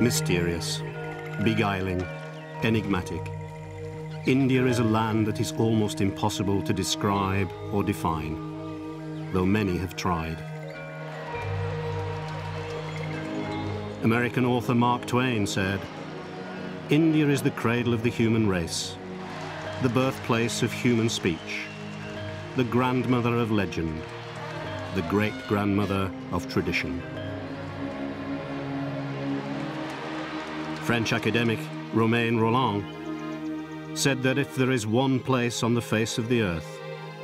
mysterious, beguiling, enigmatic. India is a land that is almost impossible to describe or define, though many have tried. American author Mark Twain said, "India is the cradle of the human race, the birthplace of human speech, the grandmother of legend, the great-grandmother of tradition." French academic Romain Rolland said that if there is one place on the face of the earth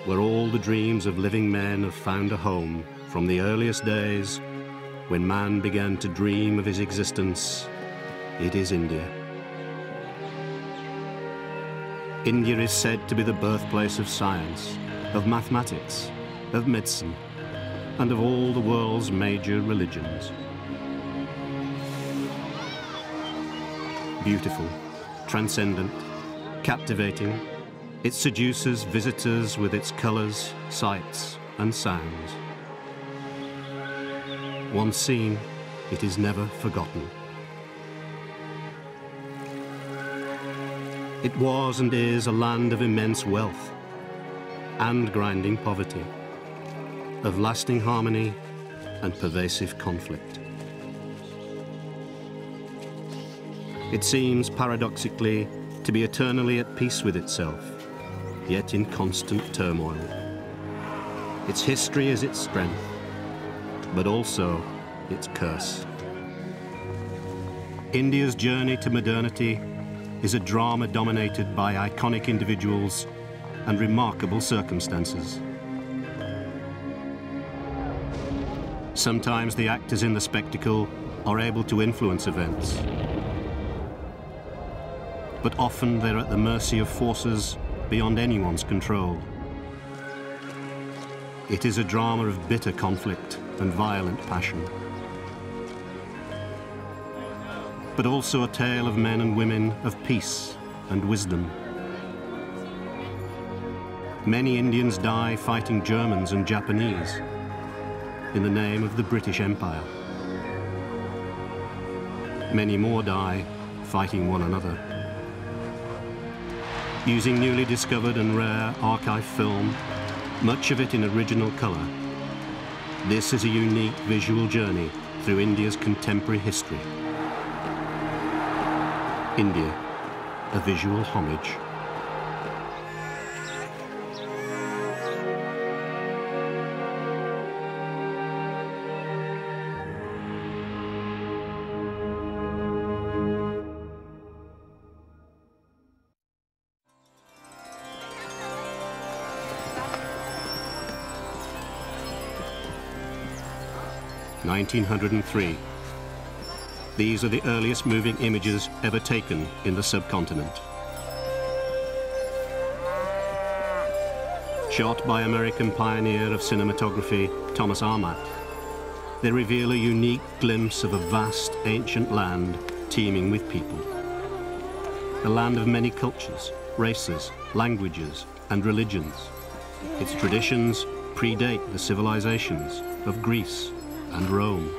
where all the dreams of living men have found a home from the earliest days, when man began to dream of his existence, it is India. India is said to be the birthplace of science, of mathematics, of medicine, and of all the world's major religions. Beautiful, transcendent, captivating, it seduces visitors with its colors, sights, and sounds. Once seen, it is never forgotten. It was and is a land of immense wealth and grinding poverty, of lasting harmony and pervasive conflict. It seems, paradoxically, to be eternally at peace with itself, yet in constant turmoil. Its history is its strength, but also its curse. India's journey to modernity is a drama dominated by iconic individuals and remarkable circumstances. Sometimes the actors in the spectacle are able to influence events, but often they're at the mercy of forces beyond anyone's control. It is a drama of bitter conflict and violent passion, but also a tale of men and women of peace and wisdom. Many Indians die fighting Germans and Japanese in the name of the British Empire. Many more die fighting one another. Using newly discovered and rare archive film, much of it in original color, this is a unique visual journey through India's contemporary history. India, a visual homage. (1903). These are the earliest moving images ever taken in the subcontinent. Shot by American pioneer of cinematography Thomas Armat, they reveal a unique glimpse of a vast ancient land teeming with people. A land of many cultures, races, languages, and religions. Its traditions predate the civilizations of Greece and Rome.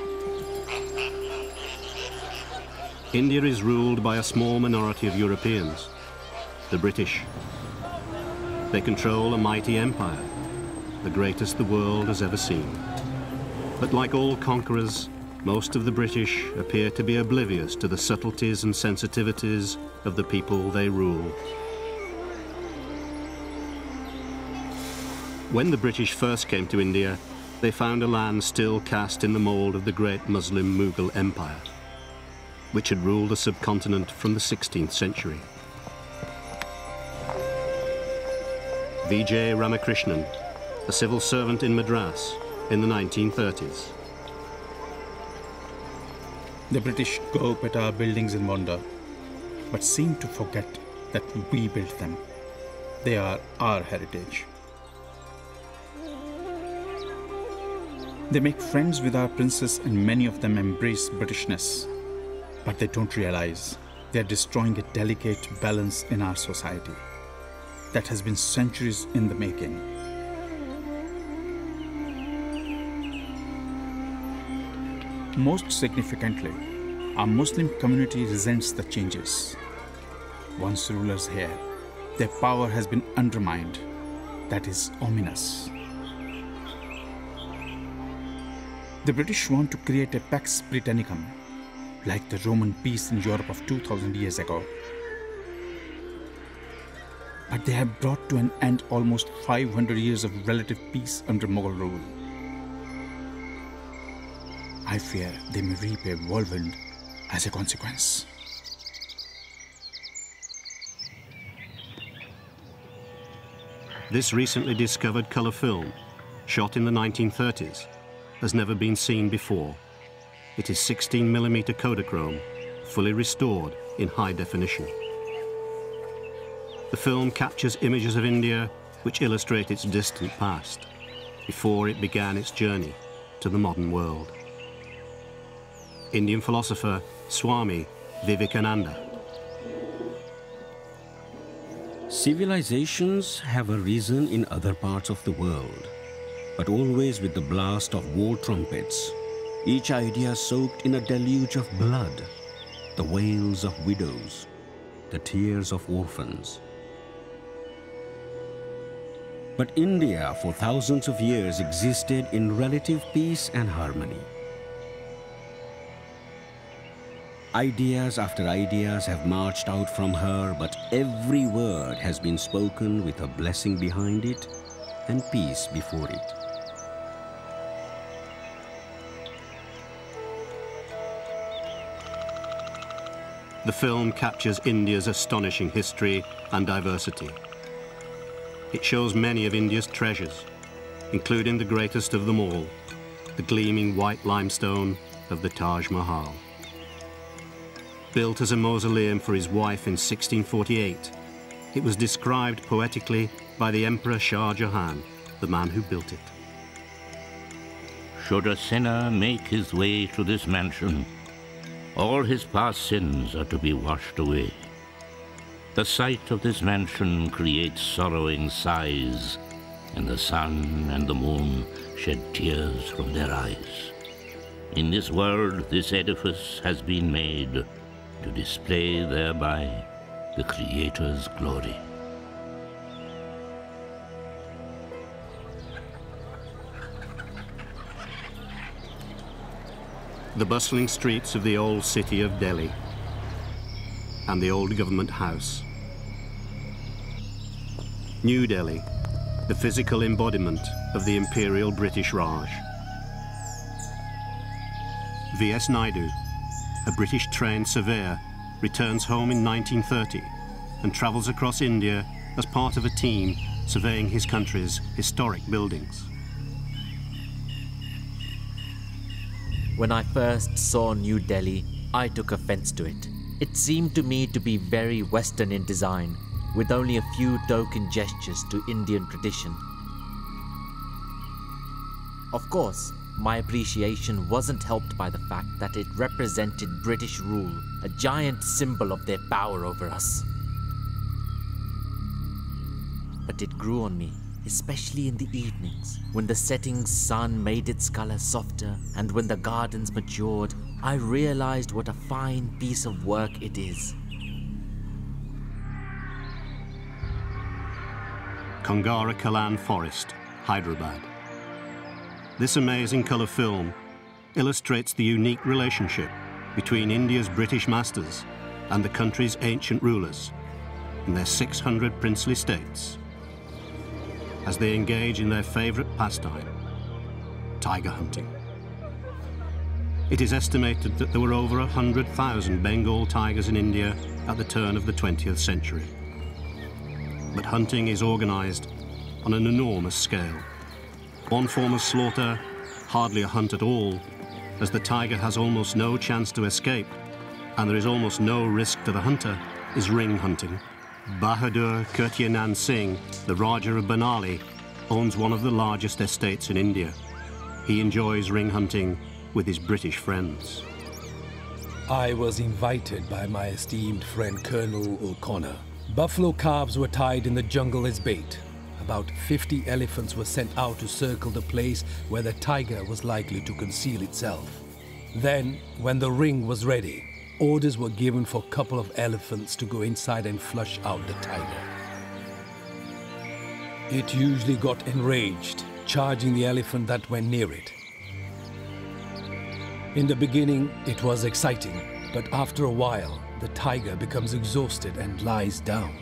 India is ruled by a small minority of Europeans, the British. They control a mighty empire, the greatest the world has ever seen. But like all conquerors, most of the British appear to be oblivious to the subtleties and sensitivities of the people they rule. When the British first came to India, they found a land still cast in the mold of the great Muslim Mughal Empire, which had ruled the subcontinent from the 16th century. Vijay Ramakrishnan, a civil servant in Madras in the 1930s. The British go up at our buildings in wonder, but seem to forget that we built them. They are our heritage. They make friends with our princes and many of them embrace Britishness. But they don't realize they're destroying a delicate balance in our society that has been centuries in the making. Most significantly, Our Muslim community resents the changes. Once rulers here, their power has been undermined. That is ominous. The British want to create a Pax Britannicum, like the Roman peace in Europe of 2000 years ago. But they have brought to an end almost 500 years of relative peace under Mughal rule. I fear they may reap a whirlwind as a consequence. This recently discovered colour film, shot in the 1930s, has never been seen before. It is 16mm Kodachrome, fully restored in high definition. The film captures images of India which illustrate its distant past, before it began its journey to the modern world. Indian philosopher Swami Vivekananda. Civilizations have arisen in other parts of the world, but always with the blast of war trumpets, each idea soaked in a deluge of blood, the wails of widows, the tears of orphans. But India for thousands of years existed in relative peace and harmony. Ideas after ideas have marched out from her, but every word has been spoken with a blessing behind it and peace before it. The film captures India's astonishing history and diversity. It shows many of India's treasures, including the greatest of them all, the gleaming white limestone of the Taj Mahal. Built as a mausoleum for his wife in 1648, it was described poetically by the Emperor Shah Jahan, the man who built it. Should a sinner make his way to this mansion, all his past sins are to be washed away. The sight of this mansion creates sorrowing sighs, and the sun and the moon shed tears from their eyes. In this world, this edifice has been made to display thereby the Creator's glory. The bustling streets of the old city of Delhi and the old government house. New Delhi, the physical embodiment of the imperial British Raj. V.S. Naidu, a British trained surveyor, returns home in 1930 and travels across India as part of a team surveying his country's historic buildings. When I first saw New Delhi, I took offense to it. It seemed to me to be very Western in design, with only a few token gestures to Indian tradition. Of course, my appreciation wasn't helped by the fact that it represented British rule, a giant symbol of their power over us. But it grew on me, especially in the evenings, when the setting sun made its color softer and when the gardens matured. I realized what a fine piece of work it is. Kongara Kalan Forest, Hyderabad. This amazing colour film illustrates the unique relationship between India's British masters and the country's ancient rulers in their 600 princely states as they engage in their favourite pastime, tiger hunting. It is estimated that there were over 100,000 Bengal tigers in India at the turn of the 20th century. But hunting is organised on an enormous scale. One form of slaughter, hardly a hunt at all, as the tiger has almost no chance to escape, and there is almost no risk to the hunter, is ring hunting. Bahadur Kirtianan Singh, the Raja of Banali, owns one of the largest estates in India. He enjoys ring hunting with his British friends. I was invited by my esteemed friend Colonel O'Connor. Buffalo calves were tied in the jungle as bait. About 50 elephants were sent out to circle the place where the tiger was likely to conceal itself. Then, when the ring was ready, orders were given for a couple of elephants to go inside and flush out the tiger. It usually got enraged, charging the elephant that went near it. In the beginning, it was exciting, but after a while, the tiger becomes exhausted and lies down.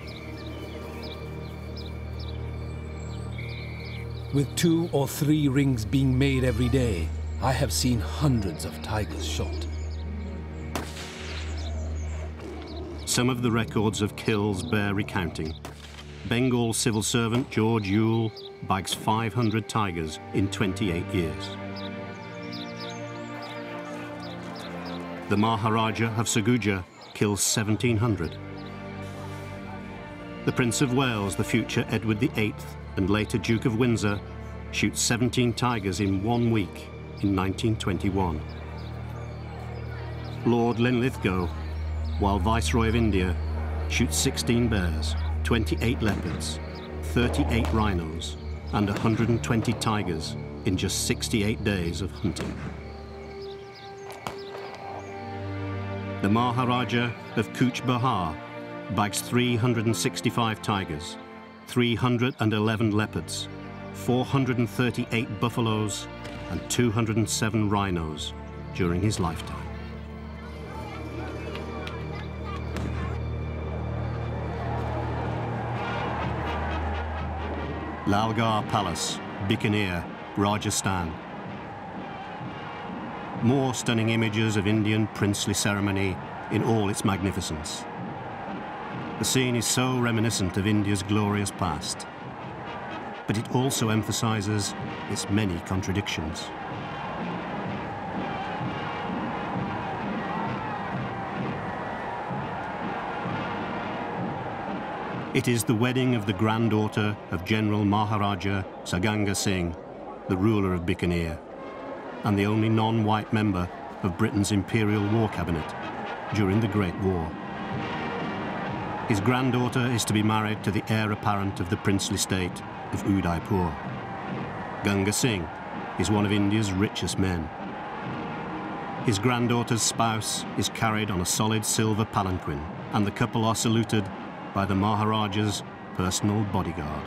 With 2 or 3 rings being made every day, I have seen hundreds of tigers shot. Some of the records of kills bear recounting. Bengal civil servant George Yule bags 500 tigers in 28 years. The Maharaja of Sarguja kills 1,700. The Prince of Wales, the future Edward VIII, and later Duke of Windsor, shoots 17 tigers in 1 week in 1921. Lord Linlithgow, while Viceroy of India, shoots 16 bears, 28 leopards, 38 rhinos, and 120 tigers in just 68 days of hunting. The Maharaja of Cooch Behar bags 365 tigers, 311 leopards, 438 buffaloes, and 207 rhinos during his lifetime. Lalgarh Palace, Bikaner, Rajasthan. More stunning images of Indian princely ceremony in all its magnificence. The scene is so reminiscent of India's glorious past, but it also emphasizes its many contradictions. It is the wedding of the granddaughter of General Maharaja Saganga Singh, the ruler of Bikaner, and the only non-white member of Britain's Imperial War Cabinet during the Great War. His granddaughter is to be married to the heir apparent of the princely state of Udaipur. Ganga Singh is one of India's richest men. His granddaughter's spouse is carried on a solid silver palanquin, and the couple are saluted by the Maharaja's personal bodyguard.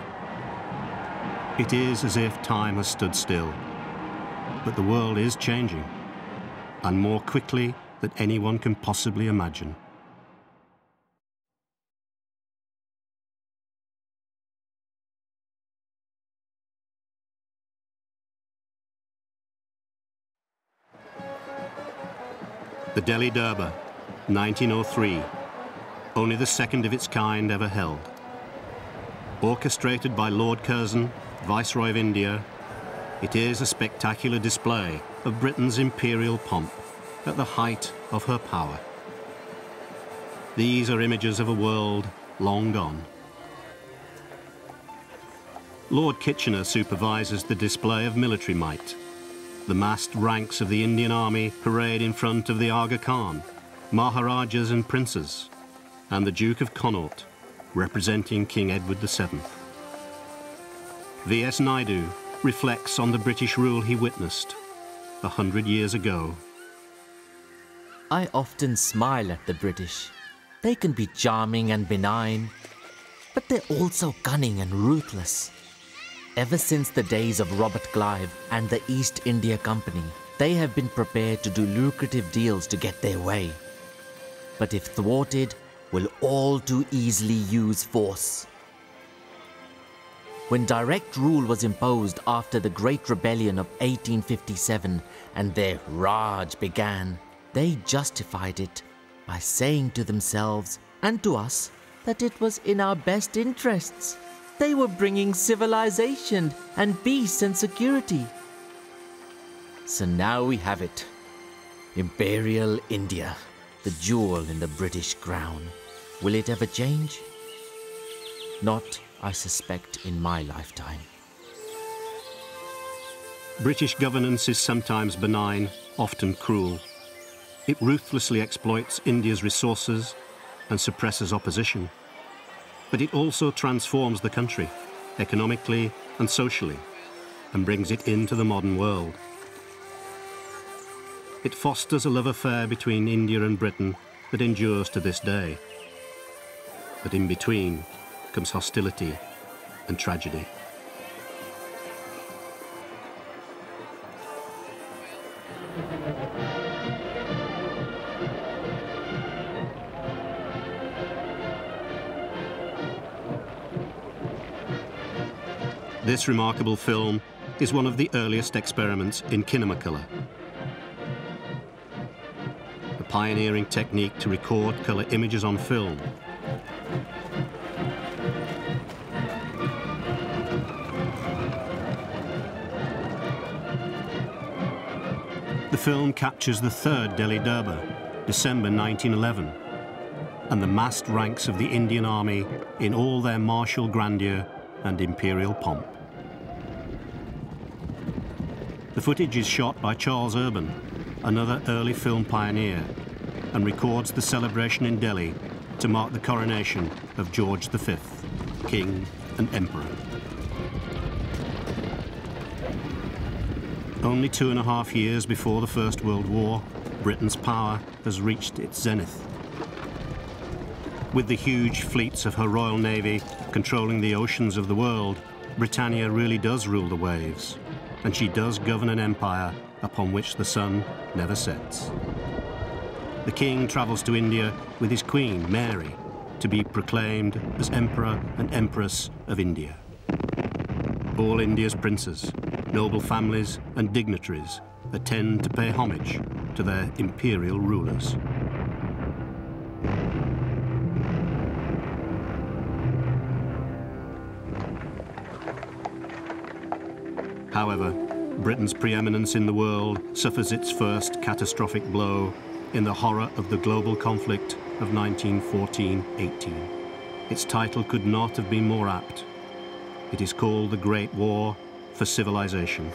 It is as if time has stood still, but the world is changing, and more quickly than anyone can possibly imagine. The Delhi Durbar, 1903, only the second of its kind ever held. Orchestrated by Lord Curzon, Viceroy of India, it is a spectacular display of Britain's imperial pomp at the height of her power. These are images of a world long gone. Lord Kitchener supervises the display of military might. The massed ranks of the Indian Army parade in front of the Aga Khan, Maharajas and princes, and the Duke of Connaught, representing King Edward VII. V.S. Naidu reflects on the British rule he witnessed 100 years ago. I often smile at the British. They can be charming and benign, but they're also cunning and ruthless. Ever since the days of Robert Clive and the East India Company, they have been prepared to do lucrative deals to get their way. But if thwarted, will all too easily use force. When direct rule was imposed after the Great Rebellion of 1857 and their Raj began, they justified it by saying to themselves and to us that it was in our best interests. They were bringing civilization and peace and security. So now we have it. Imperial India, the jewel in the British crown. Will it ever change? Not, I suspect, in my lifetime. British governance is sometimes benign, often cruel. It ruthlessly exploits India's resources and suppresses opposition. But it also transforms the country, economically and socially, and brings it into the modern world. It fosters a love affair between India and Britain that endures to this day. But in between comes hostility and tragedy. This remarkable film is one of the earliest experiments in cinematography, a pioneering technique to record colour images on film. The film captures the third Delhi Durbar, December 1911, and the massed ranks of the Indian Army in all their martial grandeur and imperial pomp. The footage is shot by Charles Urban, another early film pioneer, and records the celebration in Delhi to mark the coronation of George V, King and Emperor. Only 2.5 years before the First World War, Britain's power has reached its zenith. With the huge fleets of her Royal Navy controlling the oceans of the world, Britannia really does rule the waves, and she does govern an empire upon which the sun never sets. The king travels to India with his queen, Mary, to be proclaimed as Emperor and Empress of India. All India's princes, noble families and dignitaries attend to pay homage to their imperial rulers. However, Britain's preeminence in the world suffers its first catastrophic blow in the horror of the global conflict of 1914-18. Its title could not have been more apt. It is called the Great War for Civilization.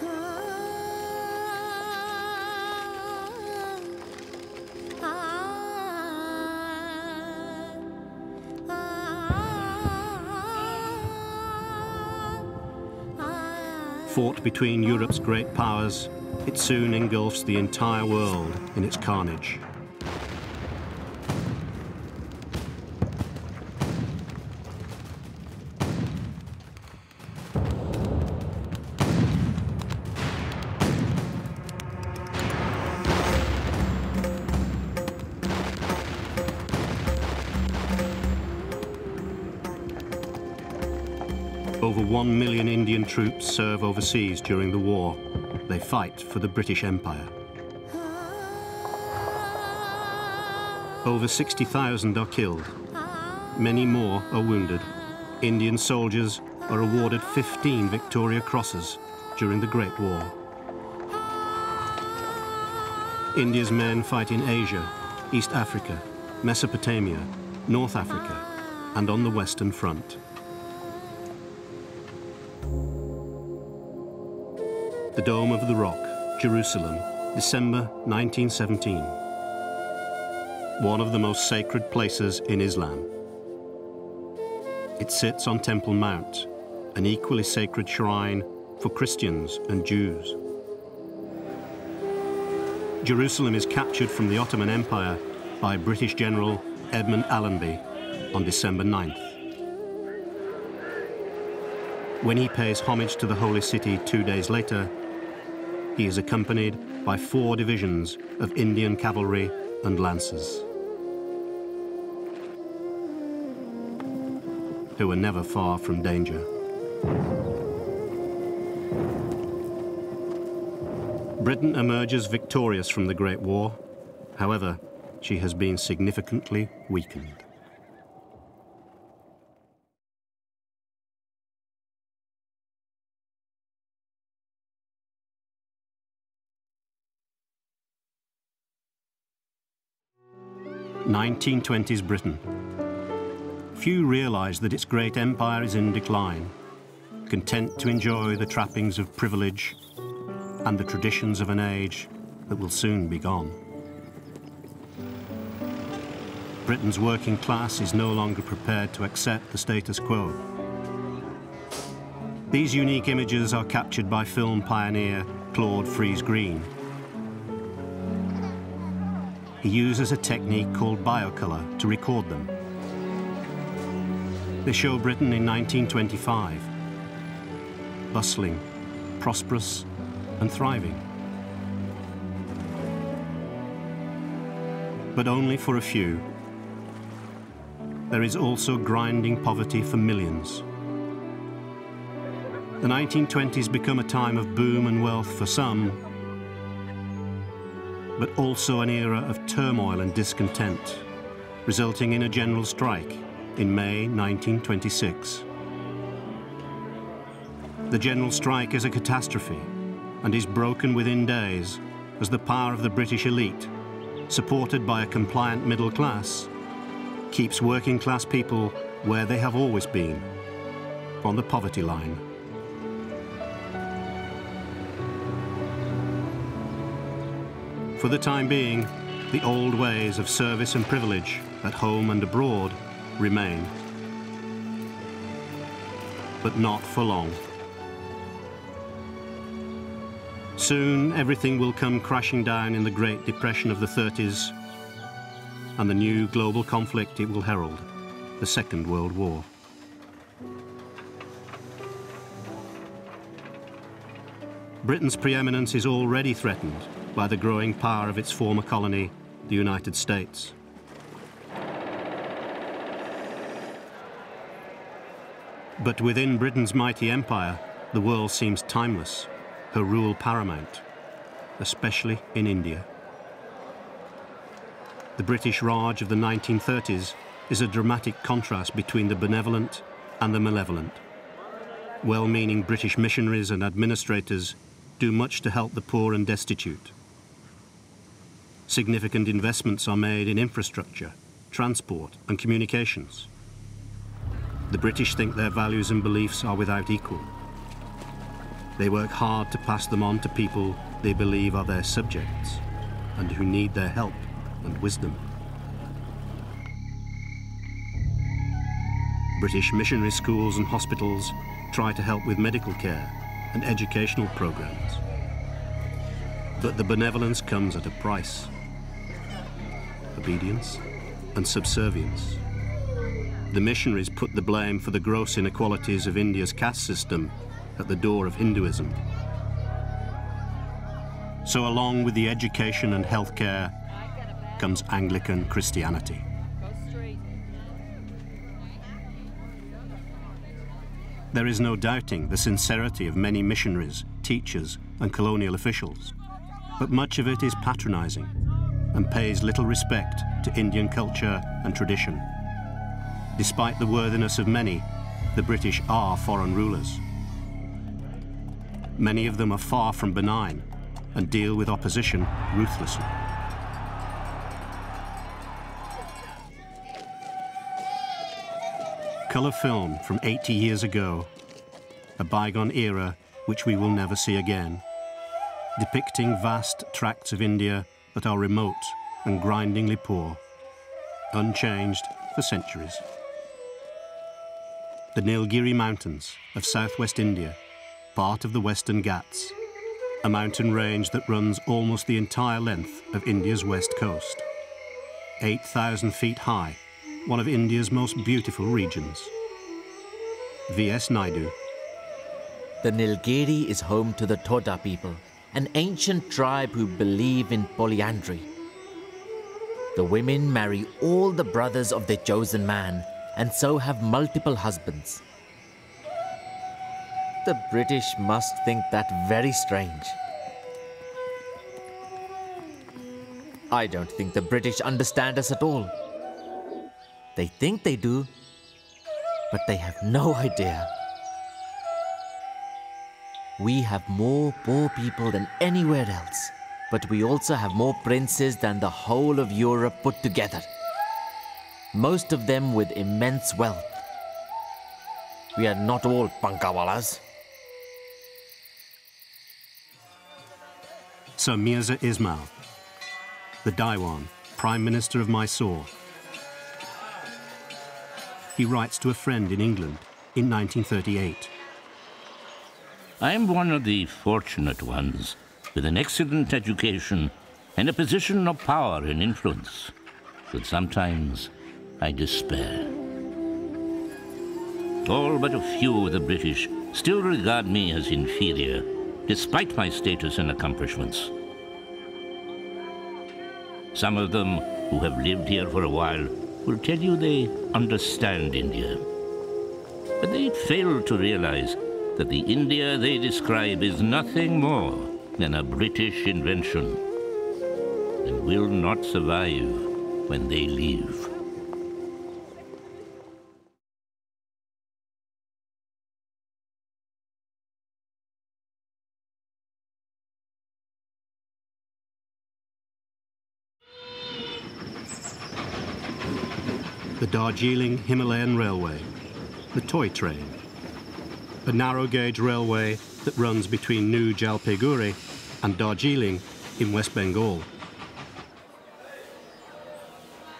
Fought between Europe's great powers, it soon engulfs the entire world in its carnage. Over 1 million Indian troops serve overseas during the war. They fight for the British Empire. Over 60,000 are killed. Many more are wounded. Indian soldiers are awarded 15 Victoria Crosses during the Great War. India's men fight in Asia, East Africa, Mesopotamia, North Africa, and on the Western Front. The Dome of the Rock, Jerusalem, December 1917. One of the most sacred places in Islam. It sits on Temple Mount, an equally sacred shrine for Christians and Jews. Jerusalem is captured from the Ottoman Empire by British General Edmund Allenby on December 9th. When he pays homage to the Holy City 2 days later, he is accompanied by 4 divisions of Indian cavalry and lancers, who were never far from danger. Britain emerges victorious from the Great War. However, she has been significantly weakened. (1920s) Britain. Few realise that its great empire is in decline, content to enjoy the trappings of privilege and the traditions of an age that will soon be gone. Britain's working class is no longer prepared to accept the status quo. These unique images are captured by film pioneer Claude Fries Green. he uses a technique called biocolor to record them. They show Britain in 1925, bustling, prosperous, and thriving. But only for a few. There is also grinding poverty for millions. The 1920s become a time of boom and wealth for some, but also an era of turmoil and discontent, resulting in a general strike in May 1926. The general strike is a catastrophe and is broken within days as the power of the British elite, supported by a compliant middle class, keeps working class people where they have always been, on the poverty line. For the time being, the old ways of service and privilege at home and abroad remain. But not for long. Soon, everything will come crashing down in the Great Depression of the 30s and the new global conflict it will herald, the Second World War. Britain's preeminence is already threatened by the growing power of its former colony, the United States. But within Britain's mighty empire, the world seems timeless, her rule paramount, especially in India. The British Raj of the 1930s is a dramatic contrast between the benevolent and the malevolent. Well-meaning British missionaries and administrators do much to help the poor and destitute. Significant investments are made in infrastructure, transport, and communications. The British think their values and beliefs are without equal. They work hard to pass them on to people they believe are their subjects and who need their help and wisdom. British missionary schools and hospitals try to help with medical care and educational programs. But the benevolence comes at a price: obedience and subservience. The missionaries put the blame for the gross inequalities of India's caste system at the door of Hinduism. So along with the education and healthcare comes Anglican Christianity. There is no doubting the sincerity of many missionaries, teachers, and colonial officials, but much of it is patronizing and pays little respect to Indian culture and tradition. Despite the worthiness of many, the British are foreign rulers. Many of them are far from benign and deal with opposition ruthlessly. Colour film from 80 years ago, a bygone era which we will never see again, depicting vast tracts of India that are remote and grindingly poor, unchanged for centuries. The Nilgiri Mountains of southwest India, part of the Western Ghats, a mountain range that runs almost the entire length of India's west coast. 8,000 feet high, one of India's most beautiful regions. V.S. Naidu. The Nilgiri is home to the Toda people, an ancient tribe who believe in polyandry. The women marry all the brothers of their chosen man and so have multiple husbands. The British must think that very strange. I don't think the British understand us at all. They think they do, but they have no idea. We have more poor people than anywhere else, but we also have more princes than the whole of Europe put together. Most of them with immense wealth. We are not all pankawalas. Sir Mirza Ismail, the Diwan, Prime Minister of Mysore. He writes to a friend in England in 1938. I am one of the fortunate ones, with an excellent education in a position of power and influence, but sometimes I despair. All but a few of the British still regard me as inferior, despite my status and accomplishments. Some of them who have lived here for a while will tell you they understand India. But they fail to realize that the India they describe is nothing more than a British invention and will not survive when they leave. The Darjeeling Himalayan Railway, the toy train, a narrow-gauge railway that runs between New Jalpaiguri and Darjeeling in West Bengal.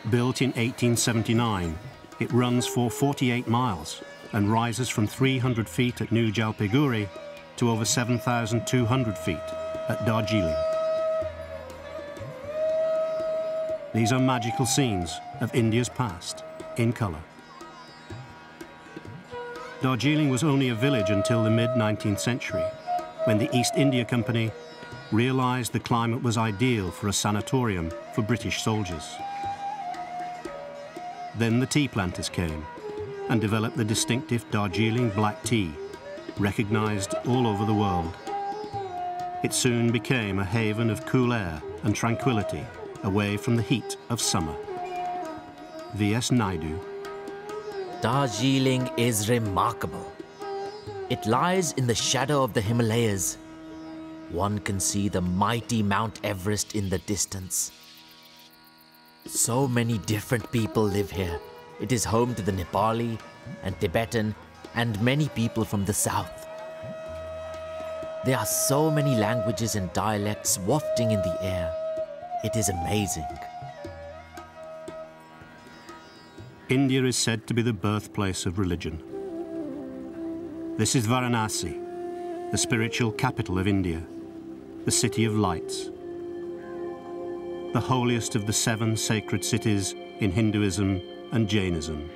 Built in 1879, it runs for 48 miles and rises from 300 feet at New Jalpaiguri to over 7,200 feet at Darjeeling. These are magical scenes of India's past, in colour. Darjeeling was only a village until the mid-19th century, when the East India Company realised the climate was ideal for a sanatorium for British soldiers. Then the tea planters came and developed the distinctive Darjeeling black tea, recognised all over the world. It soon became a haven of cool air and tranquility, away from the heat of summer. V.S. Naidu. Darjeeling is remarkable. It lies in the shadow of the Himalayas. One can see the mighty Mount Everest in the distance. So many different people live here. It is home to the Nepali and Tibetan and many people from the south. There are so many languages and dialects wafting in the air. It is amazing. India is said to be the birthplace of religion. This is Varanasi, the spiritual capital of India, the city of lights, the holiest of the 7 sacred cities in Hinduism and Jainism.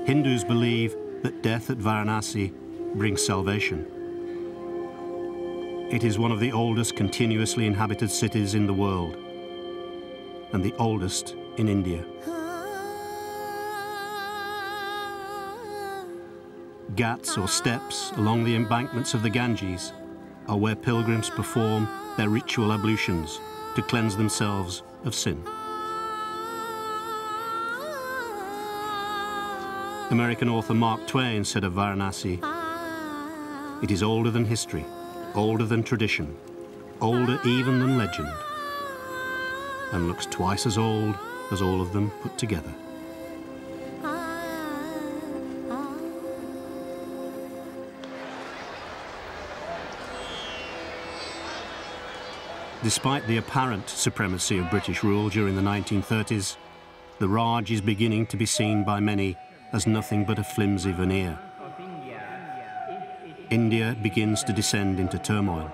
Hindus believe that death at Varanasi brings salvation. It is one of the oldest continuously inhabited cities in the world, and the oldest in India. Ghats, or steps, along the embankments of the Ganges are where pilgrims perform their ritual ablutions to cleanse themselves of sin. American author Mark Twain said of Varanasi, "It is older than history, older than tradition, older even than legend, and looks twice as old as all of them put together." Despite the apparent supremacy of British rule during the 1930s, the Raj is beginning to be seen by many as nothing but a flimsy veneer. India begins to descend into turmoil.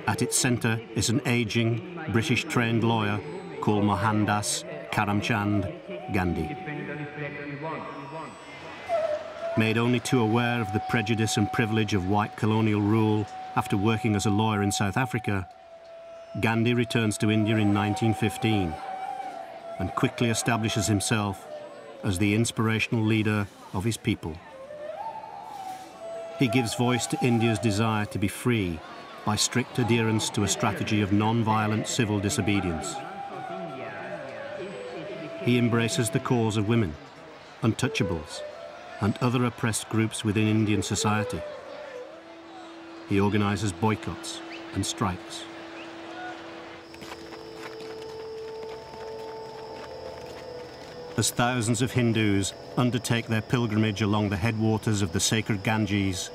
At its centre is an ageing British-trained lawyer called Mohandas Karamchand Gandhi. Made only too aware of the prejudice and privilege of white colonial rule after working as a lawyer in South Africa, Gandhi returns to India in 1915 and quickly establishes himself as the inspirational leader of his people. He gives voice to India's desire to be free by strict adherence to a strategy of non-violent civil disobedience. He embraces the cause of women, untouchables, and other oppressed groups within Indian society. He organizes boycotts and strikes. As thousands of Hindus undertake their pilgrimage along the headwaters of the sacred Ganges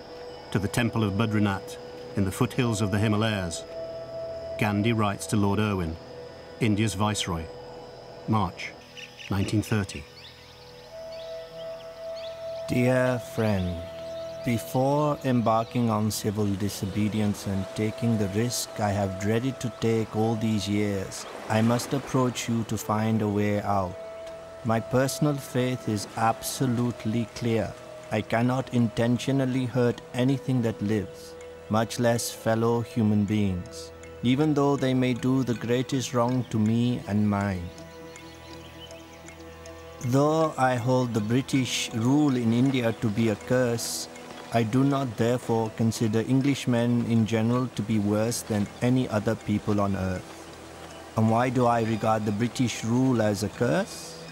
to the temple of Badrinath in the foothills of the Himalayas, Gandhi writes to Lord Irwin, India's Viceroy, March 1930. Dear friend, Before embarking on civil disobedience and taking the risk I have dreaded to take all these years, I must approach you to find a way out. My personal faith is absolutely clear. I cannot intentionally hurt anything that lives, much less fellow human beings, even though they may do the greatest wrong to me and mine. Though I hold the British rule in India to be a curse, I do not therefore consider Englishmen in general to be worse than any other people on earth. And why do I regard the British rule as a curse?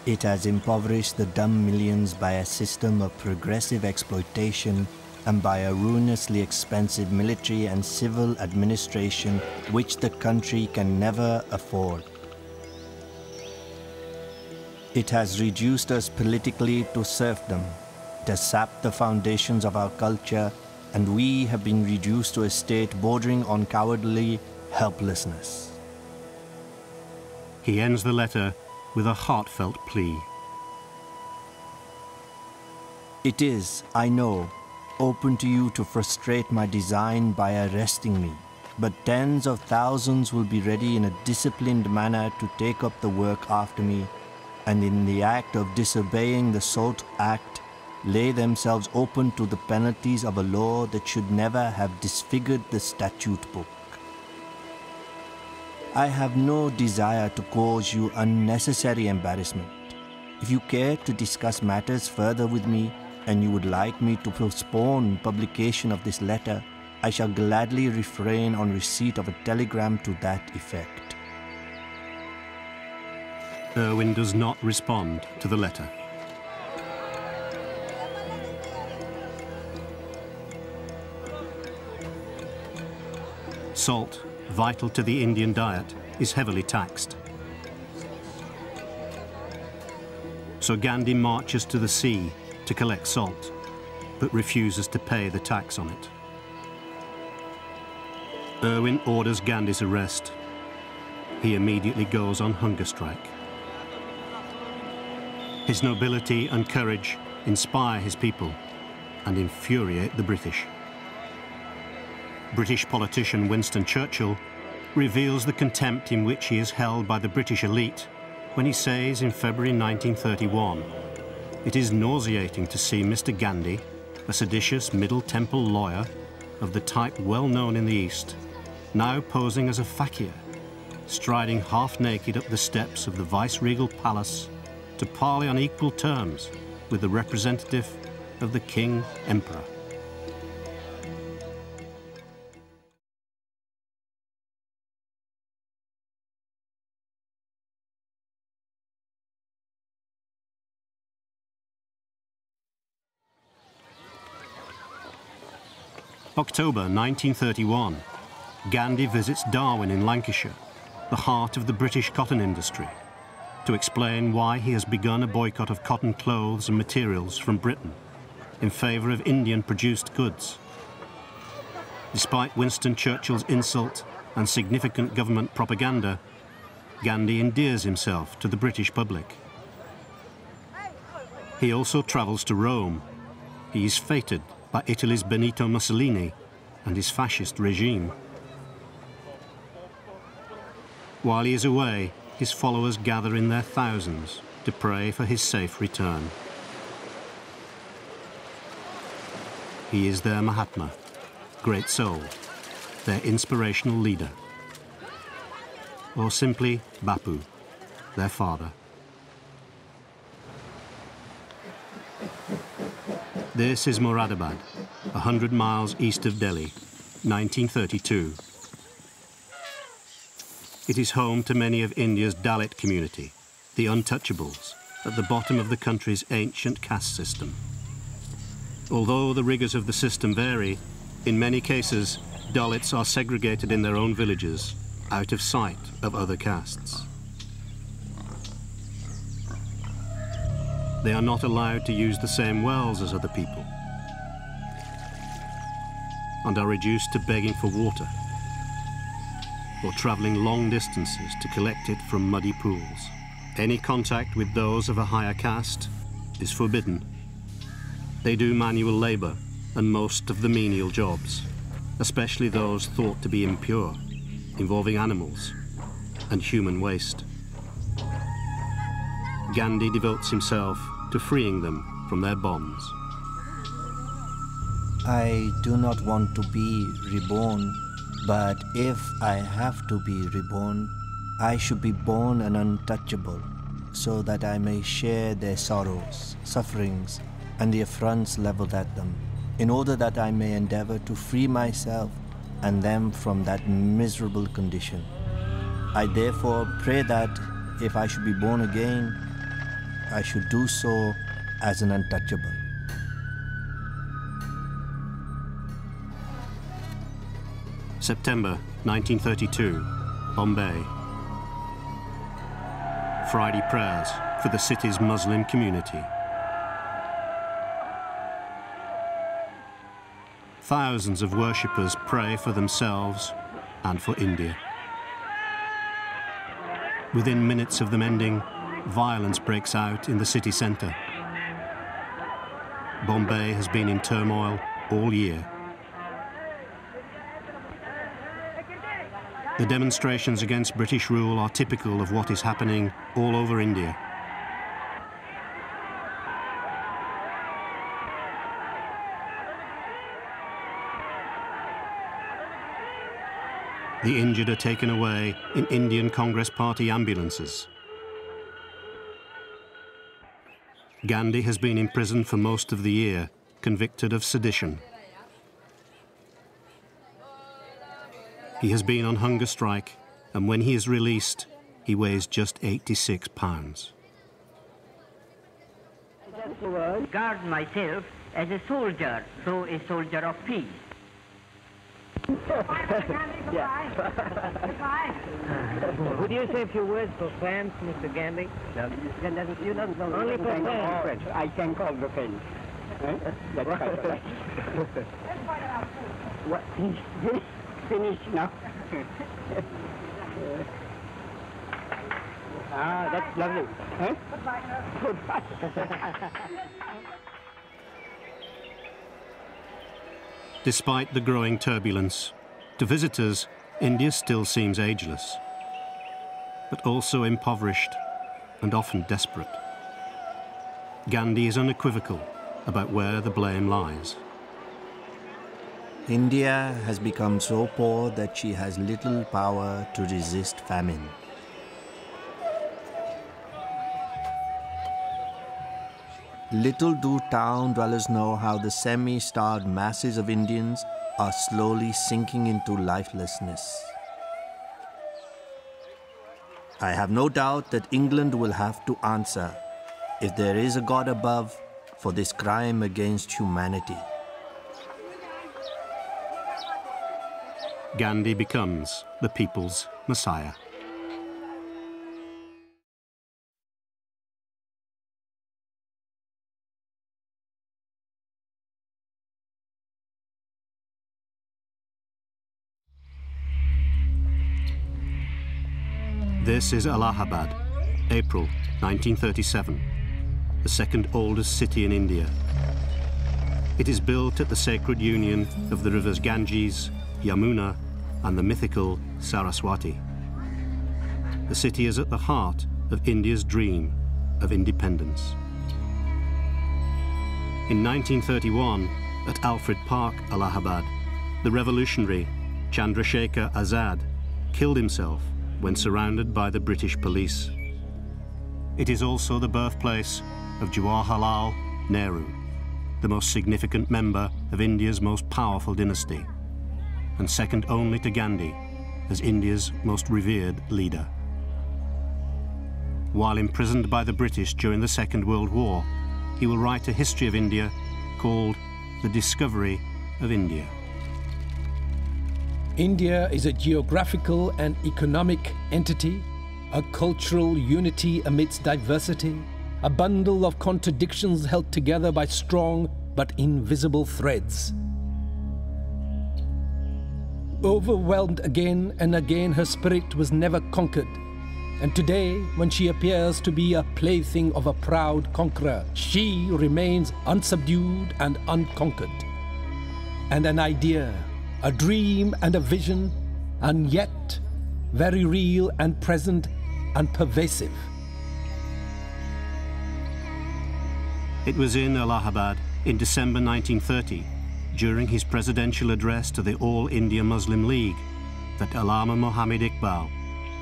It has impoverished the dumb millions by a system of progressive exploitation and by a ruinously expensive military and civil administration which the country can never afford. It has reduced us politically to serfdom. It has sapped the foundations of our culture, and we have been reduced to a state bordering on cowardly helplessness. He ends the letter with a heartfelt plea. It is, I know, open to you to frustrate my design by arresting me, but tens of thousands will be ready in a disciplined manner to take up the work after me, and in the act of disobeying the sought act, lay themselves open to the penalties of a law that should never have disfigured the statute book. I have no desire to cause you unnecessary embarrassment. If you care to discuss matters further with me, and you would like me to postpone publication of this letter, I shall gladly refrain on receipt of a telegram to that effect. Irwin does not respond to the letter. Salt, vital to the Indian diet, is heavily taxed. So Gandhi marches to the sea to collect salt, but refuses to pay the tax on it. Irwin orders Gandhi's arrest. He immediately goes on hunger strike. His nobility and courage inspire his people and infuriate the British. British politician Winston Churchill reveals the contempt in which he is held by the British elite when he says in February 1931, "It is nauseating to see Mr. Gandhi, a seditious Middle Temple lawyer of the type well known in the East, now posing as a fakir, striding half-naked up the steps of the viceregal palace to parley on equal terms with the representative of the King Emperor." October 1931, Gandhi visits Darwin in Lancashire, the heart of the British cotton industry, to explain why he has begun a boycott of cotton clothes and materials from Britain in favour of Indian-produced goods. Despite Winston Churchill's insult and significant government propaganda, Gandhi endears himself to the British public. He also travels to Rome. He is feted by Italy's Benito Mussolini and his fascist regime. While he is away, his followers gather in their thousands to pray for his safe return. He is their Mahatma, great soul, their inspirational leader, or simply Bapu, their father. This is Moradabad, 100 miles east of Delhi, 1932. It is home to many of India's Dalit community, the untouchables, at the bottom of the country's ancient caste system. Although the rigors of the system vary, in many cases, Dalits are segregated in their own villages, out of sight of other castes. They are not allowed to use the same wells as other people and are reduced to begging for water or travelling long distances to collect it from muddy pools. Any contact with those of a higher caste is forbidden. They do manual labour and most of the menial jobs, especially those thought to be impure, involving animals and human waste. Gandhi devotes himself to freeing them from their bonds. I do not want to be reborn, but if I have to be reborn, I should be born an untouchable, so that I may share their sorrows, sufferings, and the affronts leveled at them, in order that I may endeavor to free myself and them from that miserable condition. I therefore pray that if I should be born again, I should do so as an untouchable. September 1932, Bombay. Friday prayers for the city's Muslim community. Thousands of worshippers pray for themselves and for India. Within minutes of them ending, violence breaks out in the city centre. Bombay has been in turmoil all year. The demonstrations against British rule are typical of what is happening all over India. The injured are taken away in Indian Congress Party ambulances. Gandhi has been in prison for most of the year, convicted of sedition. He has been on hunger strike, and when he is released, he weighs just 86 pounds. I just regard myself as a soldier, so a soldier of peace. Would you say a few words for France, Mr. Gandhi? Only for France. I can call the French. That's right. What? Finish now. That's lovely. Huh? Goodbye. Despite the growing turbulence, to visitors, India still seems ageless, but also impoverished and often desperate. Gandhi is unequivocal about where the blame lies. India has become so poor that she has little power to resist famine. Little do town dwellers know how the semi-starved masses of Indians are slowly sinking into lifelessness. I have no doubt that England will have to answer, if there is a God above, for this crime against humanity. Gandhi becomes the people's messiah. This is Allahabad, April 1937, the second oldest city in India. It is built at the sacred union of the rivers Ganges, Yamuna, and the mythical Saraswati. The city is at the heart of India's dream of independence. In 1931, at Alfred Park, Allahabad, the revolutionary Chandrasekhar Azad killed himself when surrounded by the British police. It is also the birthplace of Jawaharlal Nehru, the most significant member of India's most powerful dynasty, and second only to Gandhi as India's most revered leader. While imprisoned by the British during the Second World War, he will write a history of India called The Discovery of India. India is a geographical and economic entity, a cultural unity amidst diversity, a bundle of contradictions held together by strong but invisible threads. Overwhelmed again and again, her spirit was never conquered. And today, when she appears to be a plaything of a proud conqueror, she remains unsubdued and unconquered. and an idea, a dream and a vision, and yet very real and present and pervasive. It was in Allahabad in December 1930, during his presidential address to the All India Muslim League, that Allama Muhammad Iqbal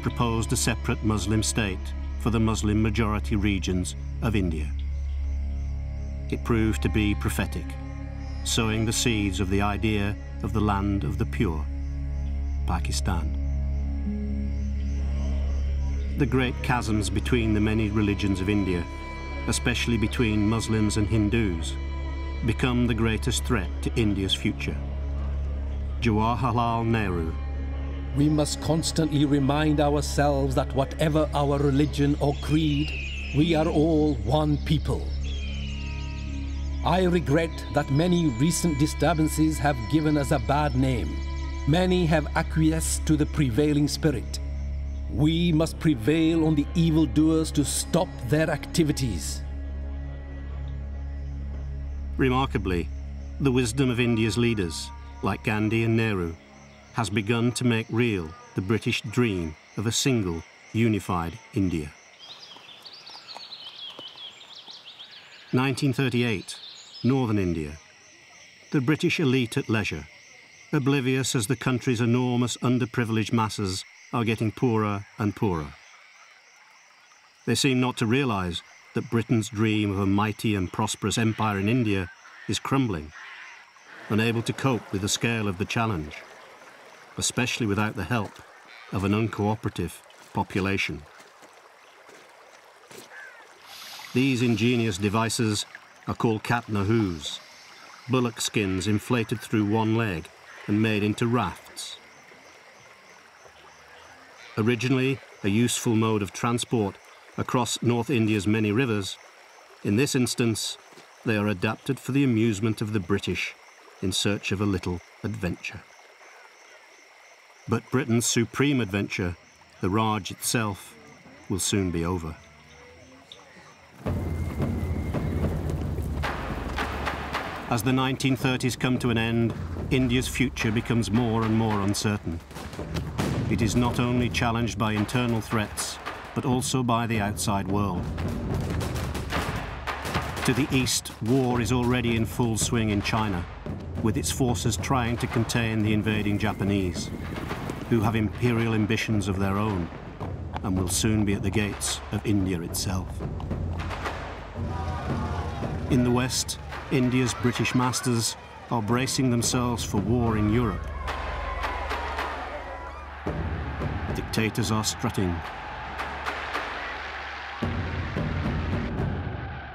proposed a separate Muslim state for the Muslim majority regions of India. It proved to be prophetic, sowing the seeds of the idea of the land of the pure, Pakistan. The great chasms between the many religions of India, especially between Muslims and Hindus, become the greatest threat to India's future. Jawaharlal Nehru. We must constantly remind ourselves that whatever our religion or creed, we are all one people. I regret that many recent disturbances have given us a bad name. Many have acquiesced to the prevailing spirit. We must prevail on the evildoers to stop their activities. Remarkably, the wisdom of India's leaders, like Gandhi and Nehru, has begun to make real the British dream of a single, unified India. 1938, Northern India. The British elite at leisure, oblivious as the country's enormous underprivileged masses are getting poorer and poorer. They seem not to realise that Britain's dream of a mighty and prosperous empire in India is crumbling, unable to cope with the scale of the challenge, especially without the help of an uncooperative population. These ingenious devices are called cat-nahoos, bullock skins inflated through one leg and made into rafts. Originally a useful mode of transport across North India's many rivers, in this instance they are adapted for the amusement of the British in search of a little adventure. But Britain's supreme adventure, the Raj itself, will soon be over. As the 1930s come to an end, India's future becomes more and more uncertain. It is not only challenged by internal threats, but also by the outside world. To the east, war is already in full swing in China, with its forces trying to contain the invading Japanese, who have imperial ambitions of their own and will soon be at the gates of India itself. In the west, India's British masters are bracing themselves for war in Europe. Dictators are strutting.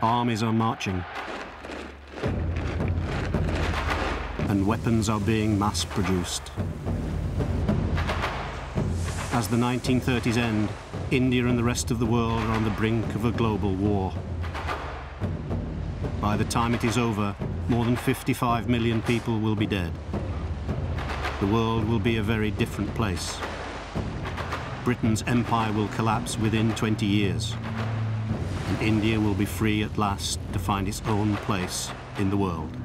Armies are marching. And weapons are being mass-produced. As the 1930s end, India and the rest of the world are on the brink of a global war. By the time it is over, more than 55 million people will be dead. The world will be a very different place. Britain's empire will collapse within 20 years, and India will be free at last to find its own place in the world.